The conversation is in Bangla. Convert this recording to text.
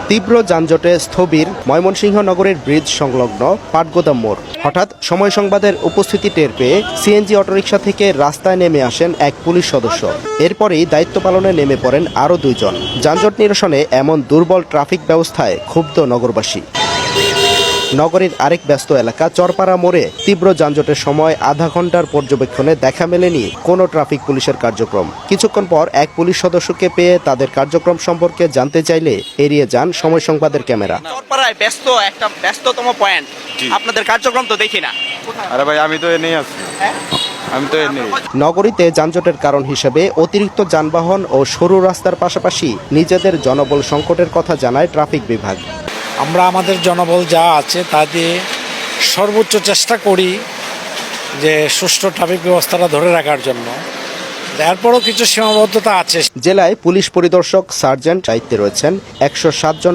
তীব্র যানজটে স্থবির ময়মনসিংহ নগরের ব্রিজ সংলগ্ন পাটগোদাম মোড়। হঠাৎ সময় সংবাদের উপস্থিতি টের পেয়ে সিএনজি অটোরিকশা থেকে রাস্তায় নেমে আসেন এক পুলিশ সদস্য। এরপরেই দায়িত্ব পালনে নেমে পড়েন আরও দুইজন। যানজট নিরসনে এমন দুর্বল ট্রাফিক ব্যবস্থায় ক্ষুব্ধ নগরবাসী। নগরীর আরেক ব্যস্ত এলাকা চরপাড়া মোড়ে তীব্র যানজটের সময় আধা ঘন্টার পর্যবেক্ষণে দেখা মেলেনি কোনো ট্রাফিক পুলিশের কার্যক্রম। কিছুক্ষণ পর এক পুলিশ সদস্যকে পেয়ে তাদের কার্যক্রম সম্পর্কে জানতে চাইলে এড়িয়ে যান সময় সংবাদের ক্যামেরা। চরপাড়ায় একটা ব্যস্ততম পয়েন্ট, আপনাদের কার্যক্রম তো দেখি না। আরে ভাই আমি তো এনেই আছি। নগরীতে যানজটের কারণ হিসেবে অতিরিক্ত যানবাহন ও সরু রাস্তার পাশাপাশি নিজেদের জনবল সংকটের কথা জানায় ট্রাফিক বিভাগ। আমরা আমাদের জনবল যা আছে তা দিয়ে সর্বোচ্চ চেষ্টা করি যে সুষ্ঠু ট্রাফিক ব্যবস্থাটা ধরে রাখার জন্য। এরপরও কিছু সীমাবদ্ধতা আছে। জেলায় পুলিশ পরিদর্শক সার্জেন্ট দায়িত্বে রয়েছেন 107 জন